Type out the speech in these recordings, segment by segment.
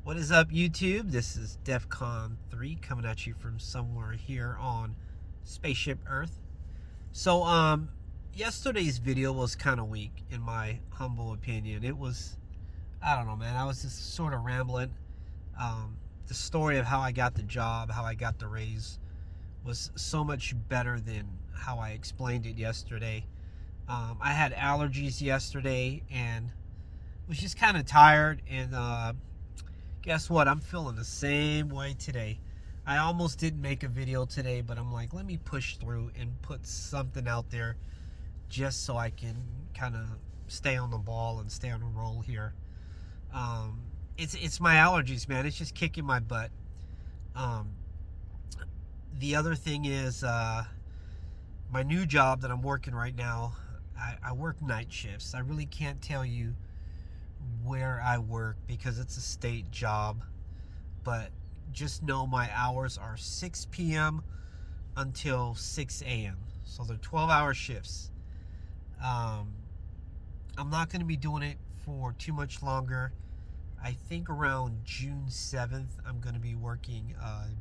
What is up, YouTube? This is DEFCON 3 coming at you from somewhere here on Spaceship Earth. So, yesterday's video was kind of weak, in my humble opinion. It was, I don't know, man. I was just sort of rambling. The story of how I got the job, how I got the raise, was so much better than how I explained it yesterday. I had allergies yesterday and was just kind of tired, and guess what? I'm feeling the same way today. I almost didn't make a video today, but I'm like, let me push through and put something out there just so I can kind of stay on the ball and stay on the roll here. It's my allergies, man. It's just kicking my butt. The other thing is my new job that I'm working right now. I work night shifts. I really can't tell you where I work because it's a state job, but just know my hours are 6 p.m. until 6 a.m. So they're 12-hour shifts. I'm not going to be doing it for too much longer. I think around June 7th, I'm going to be working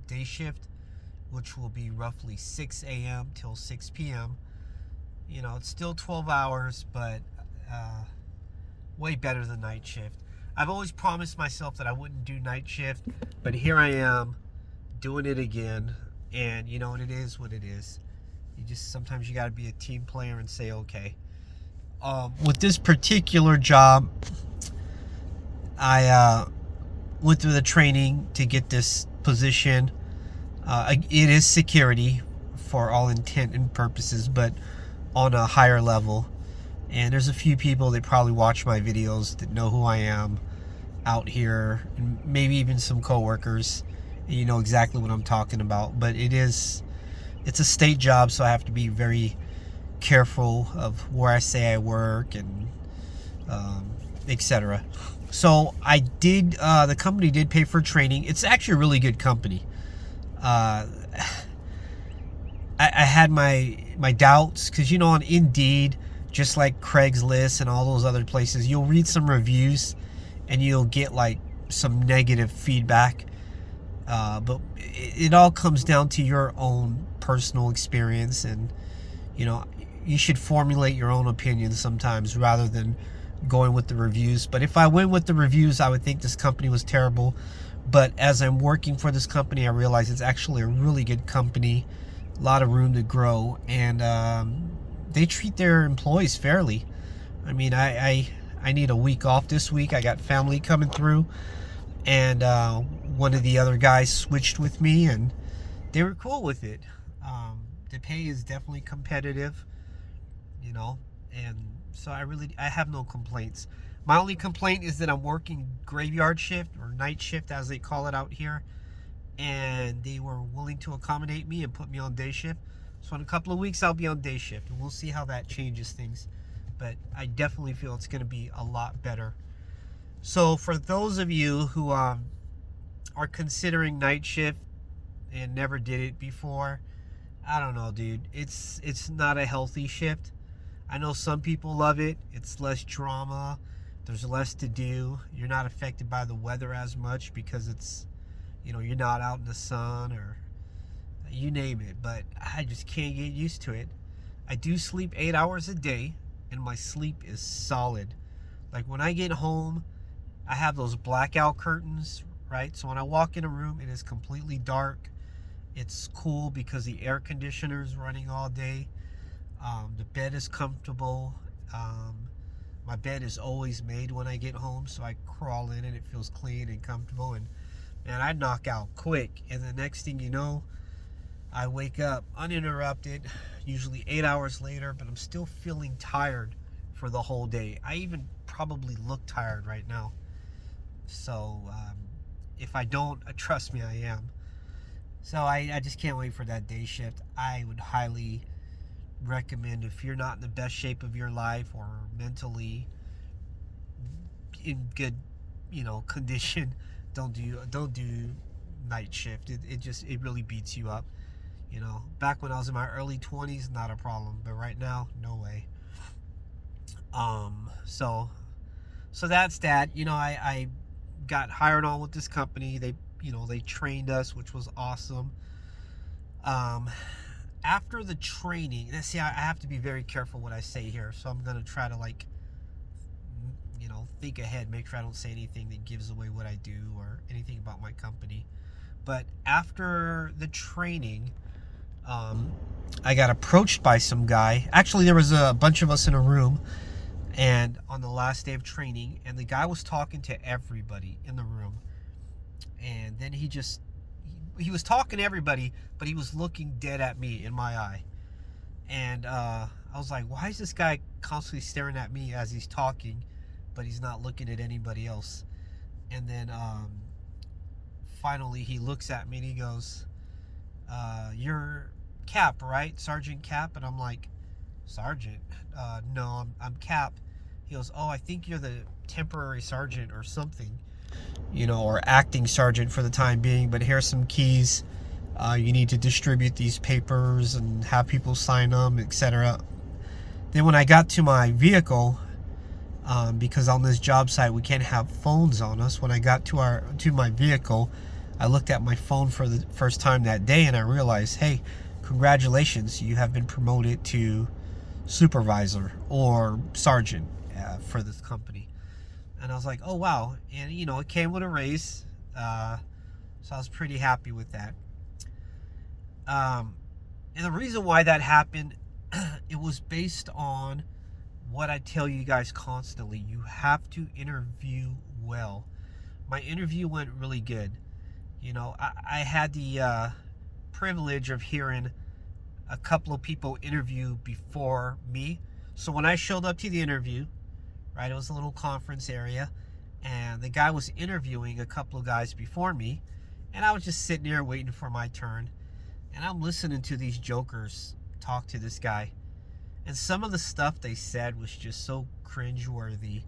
day shift, which will be roughly 6 a.m. till 6 p.m. You know, it's still 12 hours, but way better than night shift. I've always promised myself that I wouldn't do night shift, but here I am doing it again, and you know, it is what it is. You just, sometimes you got to be a team player and say okay. With this particular job, I went through the training to get this position. It is security for all intent and purposes, but on a higher level. And there's a few people that probably watch my videos that know who I am out here, and maybe even some coworkers, and you know exactly what I'm talking about. But it's a state job, so I have to be very careful of where I say I work and etc. So I did, the company did pay for training. It's actually a really good company. I had my doubts because, you know, on Indeed, just like Craigslist and all those other places, you'll read some reviews and you'll get like some negative feedback. But it all comes down to your own personal experience, and you know, you should formulate your own opinions sometimes rather than going with the reviews. But if I went with the reviews, I would think this company was terrible. But as I'm working for this company, I realize it's actually a really good company, a lot of room to grow, and they treat their employees fairly. I mean, I need a week off this week. I got family coming through, and one of the other guys switched with me, and they were cool with it. The pay is definitely competitive, you know, and so I have no complaints. My only complaint is that I'm working graveyard shift, or night shift as they call it out here, and they were willing to accommodate me and put me on day shift. So in a couple of weeks, I'll be on day shift, and we'll see how that changes things. But I definitely feel it's going to be a lot better. So for those of you who are considering night shift and never did it before, I don't know, dude. It's not a healthy shift. I know some people love it. It's less drama. There's less to do. You're not affected by the weather as much because it's, you know, you're not out in the sun or you name it. But I just can't get used to it. I do sleep 8 hours a day, and my sleep is solid. Like when I get home, I have those blackout curtains, right? So when I walk in a room, it is completely dark. It's cool because the air conditioner is running all day. The bed is comfortable. My bed is always made when I get home, so I crawl in and it feels clean and comfortable. And man, I knock out quick. And the next thing you know, I wake up uninterrupted, usually 8 hours later, but I'm still feeling tired for the whole day. I even probably look tired right now. So if I don't, trust me, I am. So I just can't wait for that day shift. I would highly recommend, if you're not in the best shape of your life or mentally in good, you know, condition, don't do night shift. It really beats you up. You know, back when I was in my early 20s, not a problem, but right now, no way. So that's that. You know, I got hired on with this company. They, they trained us, which was awesome. After the training, see, I have to be very careful what I say here, so I'm gonna try to think ahead, make sure I don't say anything that gives away what I do or anything about my company. But after the training, I got approached by some guy. Actually, there was a bunch of us in a room, and on the last day of training, and the guy was talking to everybody in the room. And then he was talking to everybody, but he was looking dead at me in my eye. And I was like, why is this guy constantly staring at me as he's talking, but he's not looking at anybody else? And then finally he looks at me and he goes, you're Cap, right? Sergeant Cap? And I'm like, Sergeant? No, I'm Cap. He goes, oh, I think you're the temporary sergeant or something, or acting sergeant for the time being, but here's some keys. You need to distribute these papers and have people sign them, etc. Then when I got to my vehicle, because on this job site we can't have phones on us, when I got to my vehicle, I looked at my phone for the first time that day, and I realized, hey, congratulations, you have been promoted to supervisor or sergeant for this company. And I was like, oh wow. And it came with a raise, so I was pretty happy with that. And the reason why that happened, it was based on what I tell you guys constantly. You have to interview well. My interview went really good. I had the privilege of hearing a couple of people interview before me. So when I showed up to the interview, right, it was a little conference area, and the guy was interviewing a couple of guys before me, and I was just sitting there waiting for my turn, and I'm listening to these jokers talk to this guy, and some of the stuff they said was just so cringeworthy,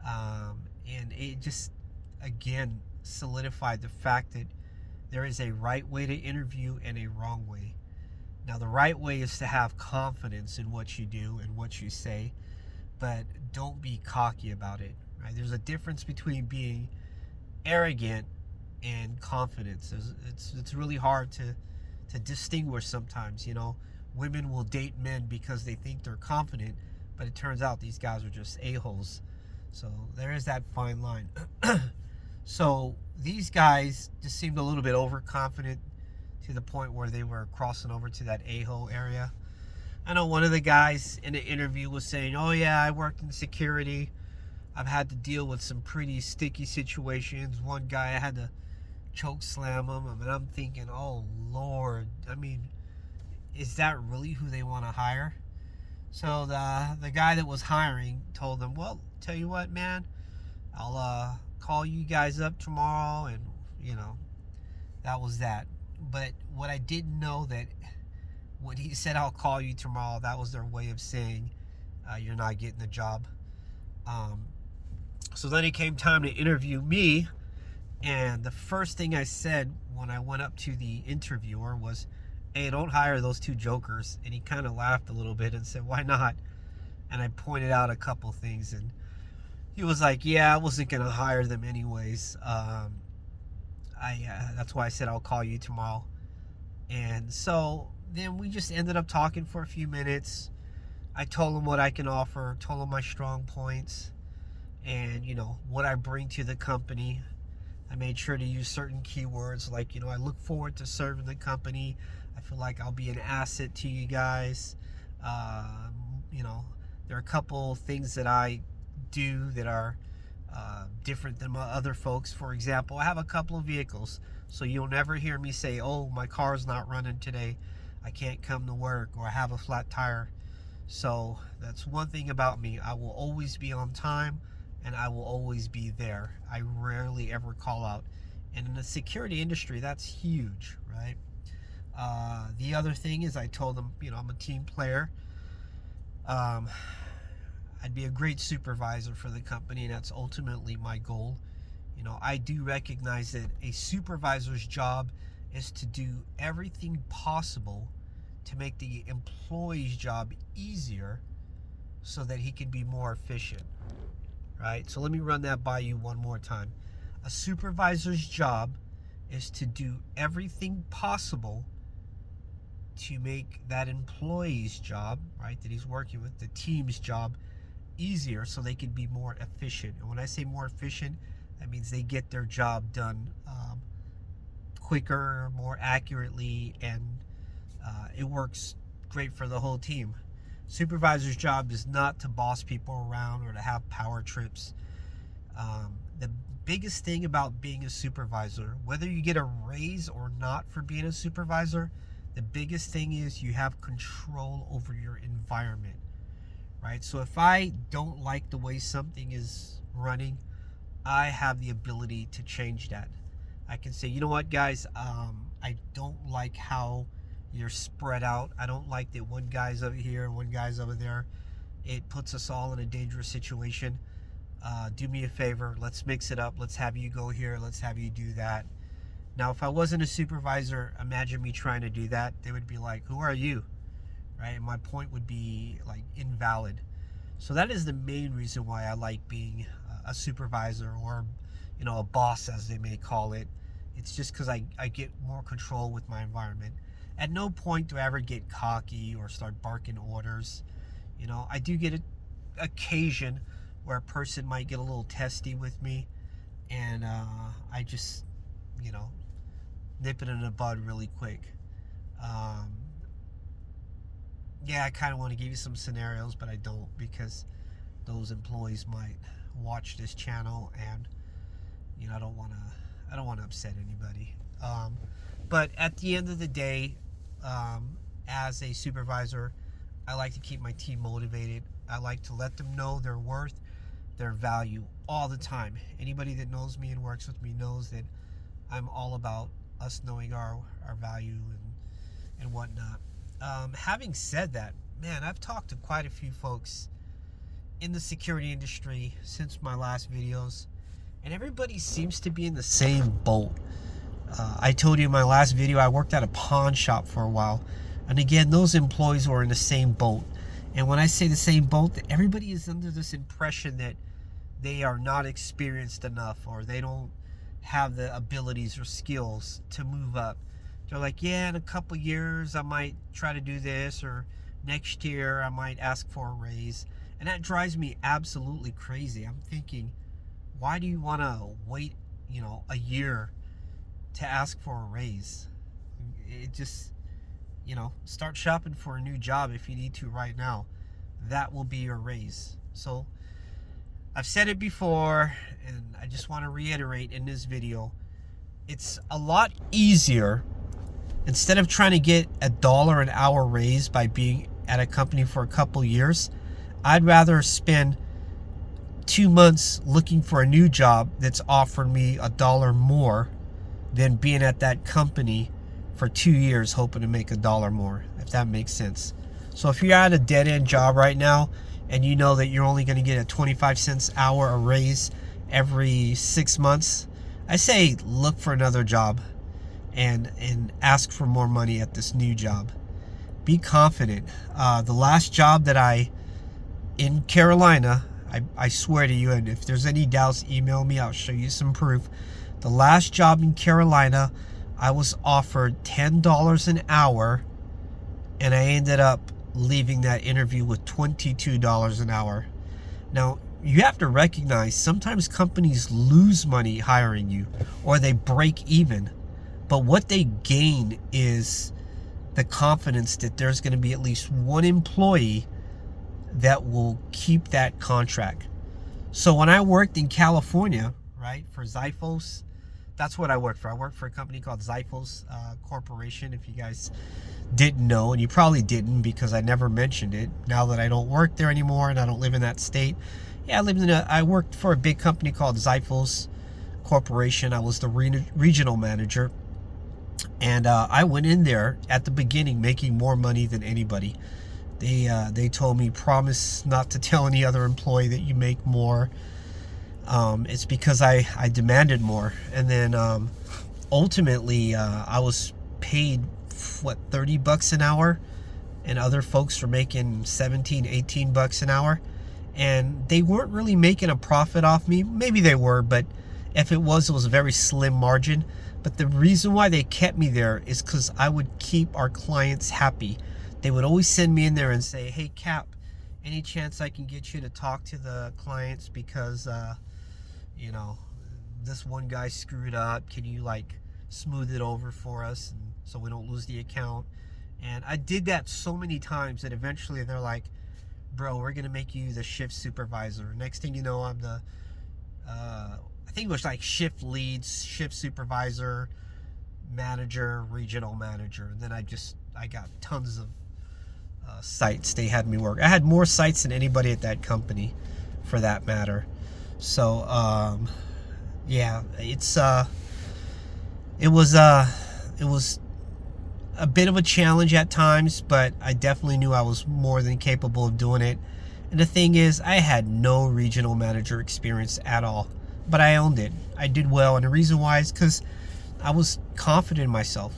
and it just, again, solidified the fact that there is a right way to interview and a wrong way. Now, the right way is to have confidence in what you do and what you say, but don't be cocky about it, right? There's a difference between being arrogant and confidence. It's really hard to distinguish sometimes. Women will date men because they think they're confident, but it turns out these guys are just a-holes. So there is that fine line. So these guys just seemed a little bit overconfident to the point where they were crossing over to that a-hole area. I know one of the guys in the interview was saying, oh yeah, I worked in security. I've had to deal with some pretty sticky situations. One guy, I had to choke slam him. And I'm thinking, oh Lord, is that really who they want to hire? So the guy that was hiring told them, well, tell you what, man, I'll call you guys up tomorrow, and that was that. But what I didn't know, that when he said I'll call you tomorrow, that was their way of saying you're not getting the job. So then it came time to interview me, and the first thing I said when I went up to the interviewer was, hey, don't hire those two jokers. And he kind of laughed a little bit and said, why not? And I pointed out a couple things, and he was like, yeah, I wasn't going to hire them anyways. That's why I said I'll call you tomorrow. And so then we just ended up talking for a few minutes. I told him what I can offer, told him my strong points, and what I bring to the company. I made sure to use certain keywords like, I look forward to serving the company. I feel like I'll be an asset to you guys. There are a couple things that I do that are different than my other folks. For example, I have a couple of vehicles, so you'll never hear me say, oh, my car's not running today, I can't come to work, or I have a flat tire. So that's one thing about me. I will always be on time, and I will always be there. I rarely ever call out. And in the security industry, that's huge, right? The other thing is, I told them, I'm a team player. I'd be a great supervisor for the company, and that's ultimately my goal. I do recognize that a supervisor's job is to do everything possible to make the employee's job easier so that he can be more efficient, right? So let me run that by you one more time. A supervisor's job is to do everything possible to make that employee's job, right, that he's working with, the team's job, easier so they can be more efficient. And when I say more efficient, that means they get their job done quicker, more accurately, and it works great for the whole team. Supervisor's job is not to boss people around or to have power trips. The biggest thing about being a supervisor, whether you get a raise or not for being a supervisor, the biggest thing is you have control over your environment, right? So if I don't like the way something is running, I have the ability to change that. I can say, you know what, guys, I don't like how you're spread out. I don't like that one guy's over here and one guy's over there. It puts us all in a dangerous situation. Do me a favor, let's mix it up. Let's have you go here, let's have you do that. Now, if I wasn't a supervisor, imagine me trying to do that. They would be like, who are you? Right? And my point would be like invalid. So that is the main reason why I like being a supervisor, or, you know, a boss as they may call it. It's just because I get more control with my environment. At no point do I ever get cocky or start barking orders. You know, I do get an occasion where a person might get a little testy with me, and I just, you know, nip it in the bud really quick. Yeah, I kind of want to give you some scenarios, but I don't, because those employees might watch this channel, and, you know, I don't want to upset anybody. But at the end of the day, as a supervisor, I like to keep my team motivated. I like to let them know their worth, their value all the time. Anybody that knows me and works with me knows that I'm all about us knowing our value and whatnot. Having said that, man, I've talked to quite a few folks in the security industry since my last videos, and everybody seems to be in the same boat. I told you in my last video I worked at a pawn shop for a while, and again, those employees were in the same boat. And when I say the same boat, everybody is under this impression that they are not experienced enough, or they don't have the abilities or skills to move up. They're like, yeah, in a couple years I might try to do this, or next year I might ask for a raise. And that drives me absolutely crazy. I'm thinking, why do you want to wait, you know, a year to ask for a raise? It just, you know, start shopping for a new job if you need to right now. That will be your raise. So I've said it before, and I just want to reiterate in this video, it's a lot easier, instead of trying to get $1 an hour raise by being at a company for a couple years, I'd rather spend 2 months looking for a new job that's offering me $1 more than being at that company for 2 years hoping to make $1 more, if that makes sense. So if you're at a dead-end job right now, and you know that you're only going to get a 25 cents an hour a raise every 6 months, I say look for another job and ask for more money at this new job. Be confident. The last job that in Carolina, I swear to you, and if there's any doubts, email me, I'll show you some proof. The last job in Carolina, I was offered $10 an hour, and I ended up leaving that interview with $22 an hour. Now, you have to recognize sometimes companies lose money hiring you, or they break even. But what they gain is the confidence that there's going to be at least one employee that will keep that contract. So when I worked in California, right, for Zyphos, that's what I worked for. I worked for a company called Zyphos Corporation, if you guys didn't know, and you probably didn't because I never mentioned it. Now that I don't work there anymore and I don't live in that state. Yeah, I worked for a big company called Zyphos Corporation. I was the regional manager, and I went in there at the beginning making more money than anybody. They told me, promise not to tell any other employee that you make more. It's because I demanded more. And then ultimately I was paid $30 an hour, and other folks were making $17-18 an hour, and they weren't really making a profit off me. Maybe they were, but If it was a very slim margin. But the reason why they kept me there is because I would keep our clients happy. They would always send me in there and say, hey, Cap, any chance I can get you to talk to the clients because, you know, this one guy screwed up. Can you, like, smooth it over for us and so we don't lose the account? And I did that so many times that eventually they're like, bro, we're going to make you the shift supervisor. Next thing you know, I'm the, I think it was like shift leads, shift supervisor, manager, regional manager. And then I got tons of sites they had me work. I had more sites than anybody at that company, for that matter. So yeah, it was a bit of a challenge at times, but I definitely knew I was more than capable of doing it. And the thing is, I had no regional manager experience at all, but I owned it. I did well, and the reason why is because I was confident in myself.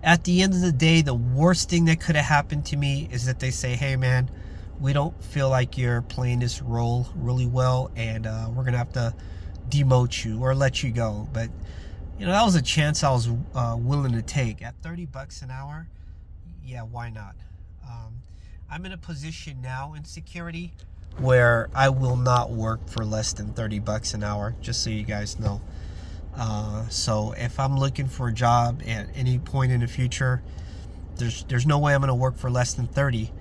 At the end of the day, the worst thing that could have happened to me is that they say, hey man, we don't feel like you're playing this role really well, and we're gonna have to demote you or let you go. But you know, that was a chance I was willing to take. At $30 an hour, yeah, why not? I'm in a position now in security where I will not work for less than $30 an hour, just so you guys know. So if I'm looking for a job at any point in the future, there's no way I'm going to work for less than 30.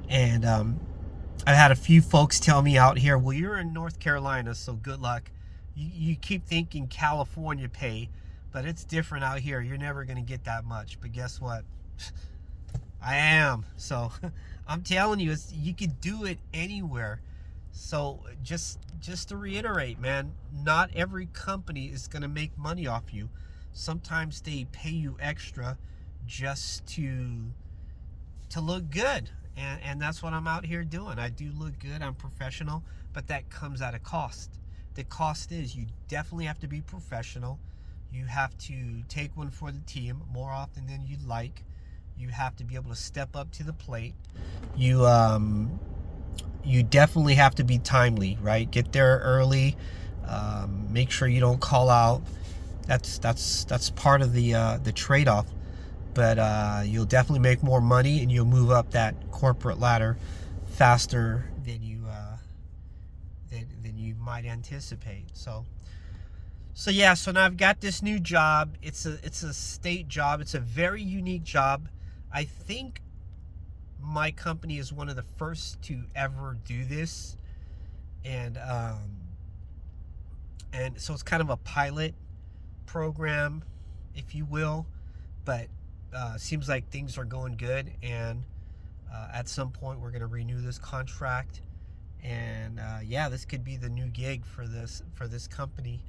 And I've had a few folks tell me out here, well, you're in North Carolina, so good luck. You keep thinking California pay, but it's different out here. You're never going to get that much. But guess what? I am. So I'm telling you, you could do it anywhere. So just to reiterate, man, not every company is going to make money off you. Sometimes they pay you extra just to look good. And that's what I'm out here doing. I do look good. I'm professional, but that comes at a cost. The cost is you definitely have to be professional. You have to take one for the team more often than you'd like. You have to be able to step up to the plate. You definitely have to be timely, right? Get there early. Make sure you don't call out. That's part of the trade-off. But you'll definitely make more money, and you'll move up that corporate ladder faster than you might anticipate. So yeah. So now I've got this new job. It's a state job. It's a very unique job. I think my company is one of the first to ever do this, and so it's kind of a pilot program, if you will. But seems like things are going good, and at some point we're going to renew this contract, and yeah, this could be the new gig for this company.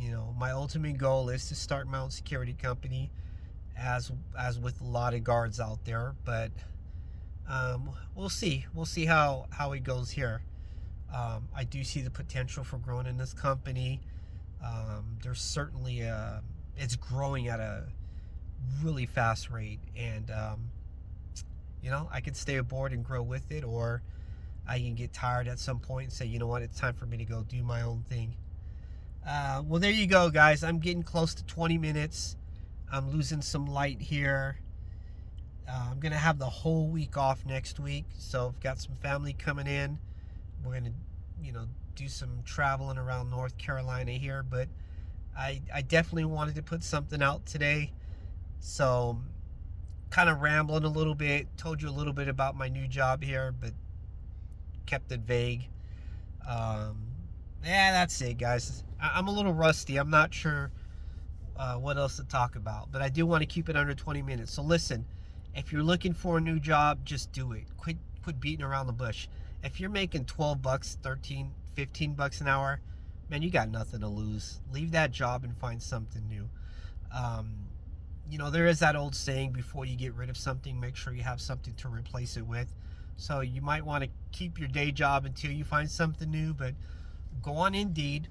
You know, my ultimate goal is to start my own security company, as with a lot of guards out there, but we'll see how it goes here. I do see the potential for growing in this company. There's certainly it's growing at a really fast rate, and you know, I could stay aboard and grow with it, or I can get tired at some point and say, you know what, it's time for me to go do my own thing. Well, there you go, guys. I'm getting close to 20 minutes. I'm losing some light here. I'm gonna have the whole week off next week, so I've got some family coming in. We're gonna, you know, do some traveling around North Carolina here, but I definitely wanted to put something out today. So kind of rambling a little bit, told you a little bit about my new job here, but kept it vague. Yeah, that's it, guys. I'm a little rusty. I'm not sure what else to talk about, but I do want to keep it under 20 minutes. So listen, if you're looking for a new job, just do it. Quit beating around the bush. If you're making $12, 13, 15 bucks an hour, man, you got nothing to lose. Leave that job and find something new. You know, there is that old saying, before you get rid of something, make sure you have something to replace it with. So you might want to keep your day job until you find something new, but go on Indeed,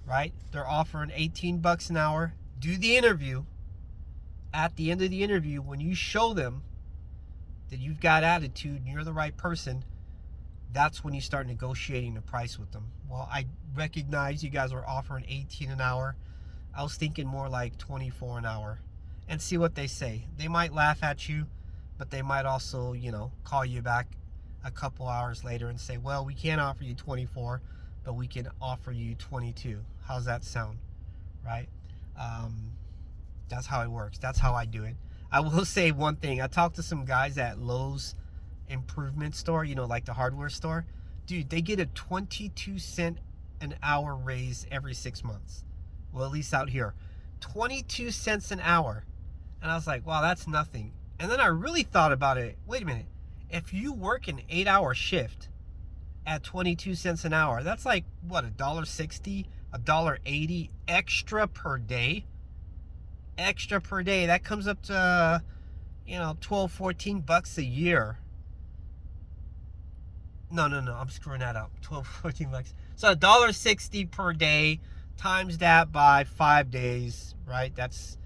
right? They're offering 18 bucks an hour. Do the interview. At the end of the interview, when you show them that you've got attitude and you're the right person, that's when you start negotiating the price with them. Well, I recognize you guys were offering 18 an hour. I was thinking more like 24 an hour, and see what they say. They might laugh at you, but they might also, you know, call you back a couple hours later and say, well, we can't offer you 24, but we can offer you 22. How's that sound? Right? That's how it works. That's how I do it. I will say one thing. I talked to some guys at Lowe's improvement store, you know, like the hardware store. Dude, they get a 22-cent an hour raise every 6 months. Well, at least out here. 22 cents an hour. And I was like, wow, that's nothing. And then I really thought about it. Wait a minute. If you work an 8-hour shift at 22 cents an hour, that's like, what, $1.60, $1.80 extra per day? Extra per day. That comes up to, you know, 12, 14 bucks a year. No, I'm screwing that up. 12, 14 bucks. So $1.60 per day, times that by 5 days, right? That's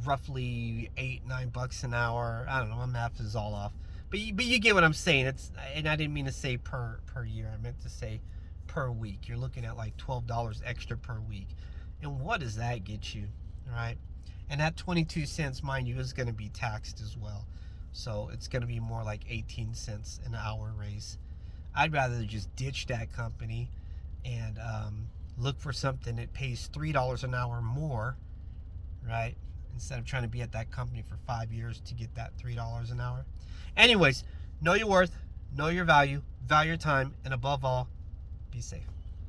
roughly 8, 9 bucks an hour. I don't know, my math is all off. But you get what I'm saying. It's, and I didn't mean to say per year. I meant to say per week. You're looking at like $12 extra per week. And what does that get you, right? And that 22 cents, mind you, is going to be taxed as well. So it's going to be more like 18 cents an hour raise. I'd rather just ditch that company and look for something that pays $3 an hour more, right? Instead of trying to be at that company for 5 years to get that $3 an hour. Anyways, know your worth, know your value, value your time, and above all, be safe.